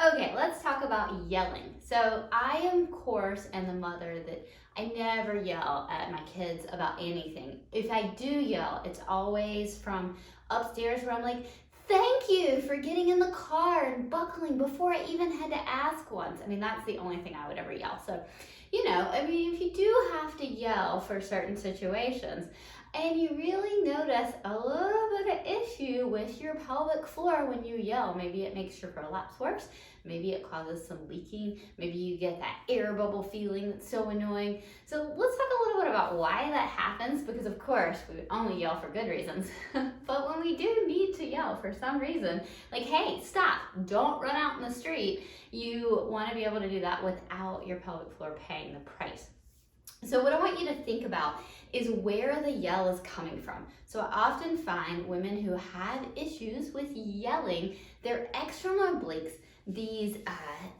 Okay, let's talk about yelling. So I am, of course, and the mother that I never yell at my kids about anything. If I do yell, it's always from upstairs where I'm like, thank you for getting in the car and buckling before I even had to ask once. I mean, that's the only thing I would ever yell. So, if you do have to yell for certain situations, and you really notice a little bit of issue with your pelvic floor when you yell, maybe it makes your prolapse worse. Maybe it causes some leaking. Maybe you get that air bubble feeling that's so annoying. So let's talk a little bit about why that happens, because of course we only yell for good reasons. But when we do need to yell for some reason, like, hey, stop, don't run out in the street, you want to be able to do that without your pelvic floor paying the price. So what I want you to think about is where the yell is coming from. So I often find women who have issues with yelling, their external obliques, these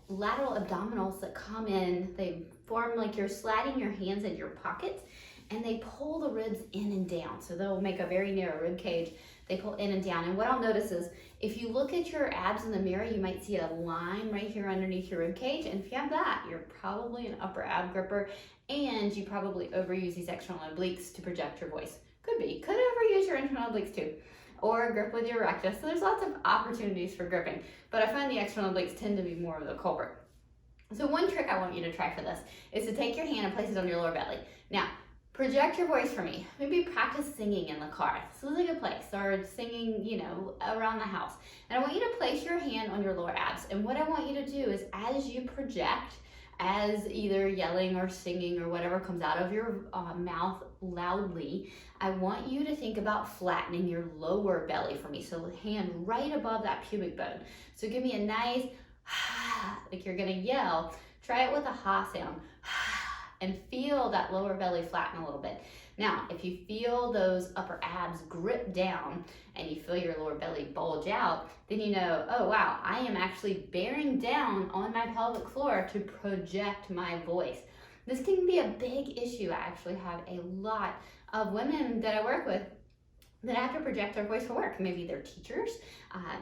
lateral abdominals that come in, they form like you're sliding your hands in your pockets, and they pull the ribs in and down. So they'll make a very narrow rib cage. They pull in and down. And what I'll notice is if you look at your abs in the mirror, you might see a line right here underneath your rib cage. And if you have that, you're probably an upper ab gripper, and you probably overuse these external obliques to project your voice. Could be. Could overuse your internal obliques too. Or grip with your rectus. So there's lots of opportunities for gripping. But I find the external obliques tend to be more of the culprit. So one trick I want you to try for this is to take your hand and place it on your lower belly. Now, project your voice for me. Maybe practice singing in the car. This is a good place. Or singing, around the house. And I want you to place your hand on your lower abs. And what I want you to do is as you project, as either yelling or singing or whatever comes out of your mouth loudly, I want you to think about flattening your lower belly for me. So hand right above that pubic bone. So give me a nice, like you're gonna yell. Try it with a ha sound. And feel that lower belly flatten a little bit. Now, if you feel those upper abs grip down and you feel your lower belly bulge out, then you know, oh wow, I am actually bearing down on my pelvic floor to project my voice. This can be a big issue. I actually have a lot of women that I work with that have to project their voice for work. Maybe they're teachers,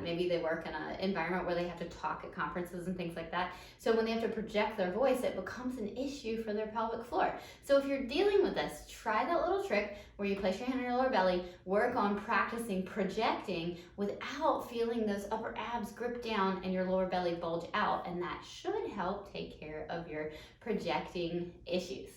maybe they work in an environment where they have to talk at conferences and things like that. So when they have to project their voice, it becomes an issue for their pelvic floor. So if you're dealing with this, try that little trick where you place your hand on your lower belly, work on practicing projecting without feeling those upper abs grip down and your lower belly bulge out, and that should help take care of your projecting issues.